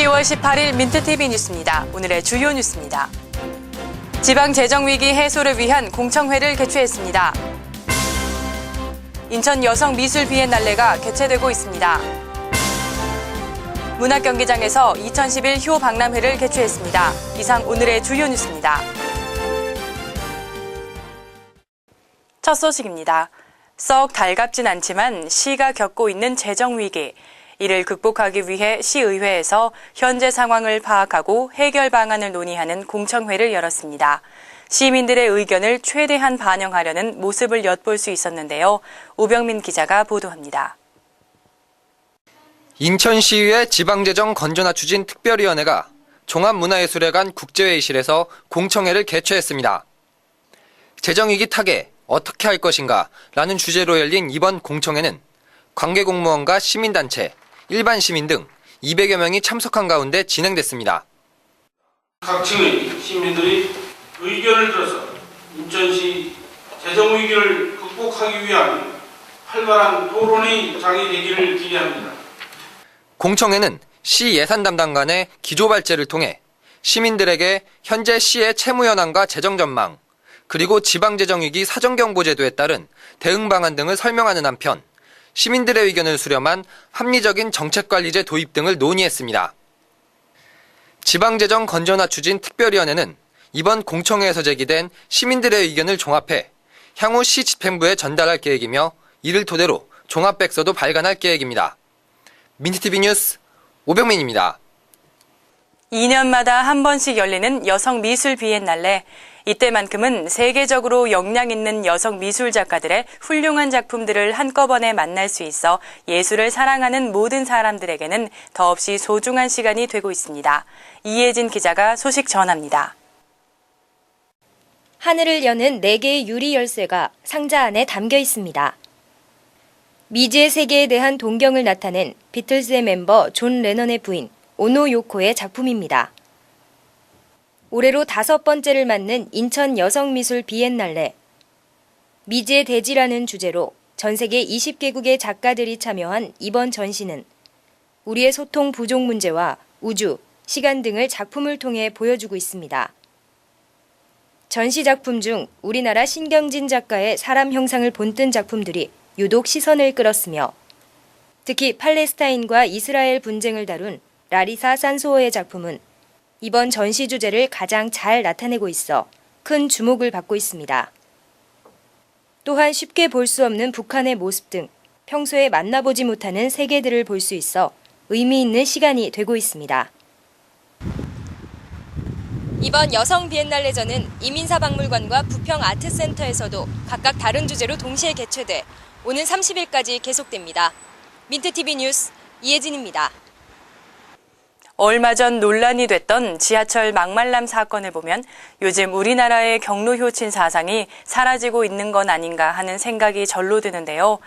10월 18일 민트TV 뉴스입니다. 오늘의 주요 뉴스입니다. 지방재정위기 해소를 위한 공청회를 개최했습니다. 인천 여성미술 비엔날레가 개최되고 있습니다. 문학경기장에서 2011 효 박람회를 개최했습니다. 이상 오늘의 주요 뉴스입니다. 첫 소식입니다. 썩 달갑진 않지만 시가 겪고 있는 재정위기. 이를 극복하기 위해 시의회에서 현재 상황을 파악하고 해결 방안을 논의하는 공청회를 열었습니다. 시민들의 의견을 최대한 반영하려는 모습을 엿볼 수 있었는데요. 오병민 기자가 보도합니다. 인천시의회 지방재정 건전화 추진 특별위원회가 종합문화예술회관 국제회의실에서 공청회를 개최했습니다. 재정위기 타개 어떻게 할 것인가 라는 주제로 열린 이번 공청회는 관계공무원과 시민단체, 일반 시민 등 200여 명이 참석한 가운데 진행됐습니다. 각 층의 시민들의 의견을 들어서 인천시 재정위기를 극복하기 위한 활발한 토론의 장이 되기를 기대합니다. 공청회는 시 예산 담당 간의 기조발제를 통해 시민들에게 현재 시의 채무 현황과 재정 전망, 그리고 지방재정위기 사정경보제도에 따른 대응 방안 등을 설명하는 한편 시민들의 의견을 수렴한 합리적인 정책관리제 도입 등을 논의했습니다. 지방재정 건전화 추진 특별위원회는 이번 공청회에서 제기된 시민들의 의견을 종합해 향후 시 집행부에 전달할 계획이며 이를 토대로 종합백서도 발간할 계획입니다. 민트TV 뉴스 오병민입니다. 2년마다 한 번씩 열리는 여성미술 비엔날레. 이때만큼은 세계적으로 역량 있는 여성 미술 작가들의 훌륭한 작품들을 한꺼번에 만날 수 있어 예술을 사랑하는 모든 사람들에게는 더없이 소중한 시간이 되고 있습니다. 이혜진 기자가 소식 전합니다. 하늘을 여는 4개의 유리 열쇠가 상자 안에 담겨 있습니다. 미지의 세계에 대한 동경을 나타낸 비틀즈의 멤버 존 레넌의 부인 오노 요코의 작품입니다. 올해로 5번째를 맞는 인천 여성미술 비엔날레. 미지의 대지라는 주제로 전 세계 20개국의 작가들이 참여한 이번 전시는 우리의 소통 부족 문제와 우주, 시간 등을 작품을 통해 보여주고 있습니다. 전시 작품 중 우리나라 신경진 작가의 사람 형상을 본뜬 작품들이 유독 시선을 끌었으며 특히 팔레스타인과 이스라엘 분쟁을 다룬 라리사 산소어의 작품은 이번 전시 주제를 가장 잘 나타내고 있어 큰 주목을 받고 있습니다. 또한 쉽게 볼 수 없는 북한의 모습 등 평소에 만나보지 못하는 세계들을 볼 수 있어 의미 있는 시간이 되고 있습니다. 이번 여성 비엔날레전은 이민사박물관과 부평 아트센터에서도 각각 다른 주제로 동시에 개최돼 오는 30일까지 계속됩니다. 민트TV 뉴스 이혜진입니다. 얼마 전 논란이 됐던 지하철 막말람 사건을 보면 요즘 우리나라의 경로 효친 사상이 사라지고 있는 건 아닌가 하는 생각이 절로 드는데요.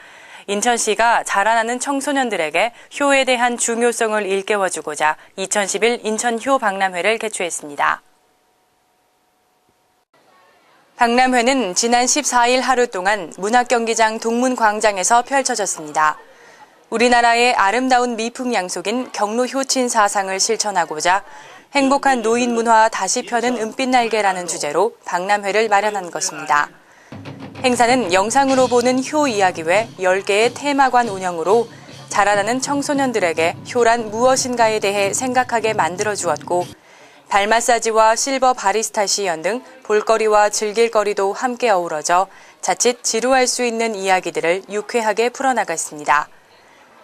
인천시가 자라나는 청소년들에게 효에 대한 중요성을 일깨워주고자 2011 인천 효 박람회를 개최했습니다. 박람회는 지난 14일 하루 동안 문학경기장 동문광장에서 펼쳐졌습니다. 우리나라의 아름다운 미풍 양속인 경로 효친 사상을 실천하고자 행복한 노인 문화 다시 펴는 은빛 날개라는 주제로 박람회를 마련한 것입니다. 행사는 영상으로 보는 효 이야기 외 10개의 테마관 운영으로 자라나는 청소년들에게 효란 무엇인가에 대해 생각하게 만들어 주었고 발 마사지와 실버 바리스타 시연 등 볼거리와 즐길거리도 함께 어우러져 자칫 지루할 수 있는 이야기들을 유쾌하게 풀어나갔습니다.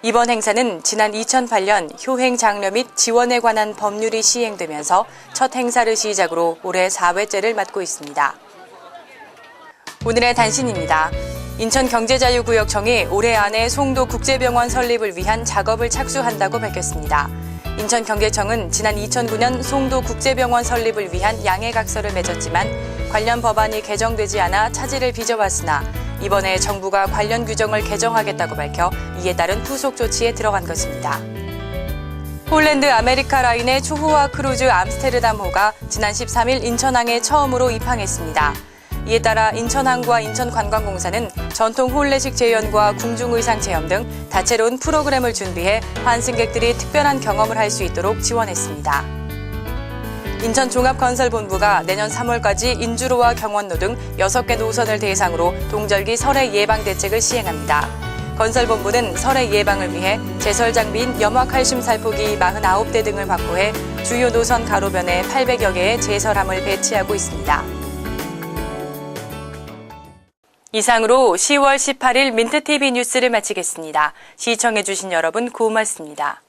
이번 행사는 지난 2008년 효행 장려 및 지원에 관한 법률이 시행되면서 첫 행사를 시작으로 올해 4회째를 맡고 있습니다. 오늘의 단신입니다. 인천경제자유구역청이 올해 안에 송도국제병원 설립을 위한 작업을 착수한다고 밝혔습니다. 인천경제청은 지난 2009년 송도국제병원 설립을 위한 양해각서를 맺었지만 관련 법안이 개정되지 않아 차질을 빚어왔으나 이번에 정부가 관련 규정을 개정하겠다고 밝혀 이에 따른 후속 조치에 들어간 것입니다. 폴란드 아메리카 라인의 초호화 크루즈 암스테르담호가 지난 13일 인천항에 처음으로 입항했습니다. 이에 따라 인천항과 인천관광공사는 전통 홀레식 재연과 궁중의상 체험 등 다채로운 프로그램을 준비해 환승객들이 특별한 경험을 할 수 있도록 지원했습니다. 인천종합건설본부가 내년 3월까지 인주로와 경원로 등 6개 노선을 대상으로 동절기 설해 예방 대책을 시행합니다. 건설본부는 설해 예방을 위해 제설 장비인 염화칼슘 살포기 49대 등을 확보해 주요 노선 가로변에 800여 개의 제설함을 배치하고 있습니다. 이상으로 10월 18일 민트TV 뉴스를 마치겠습니다. 시청해주신 여러분 고맙습니다.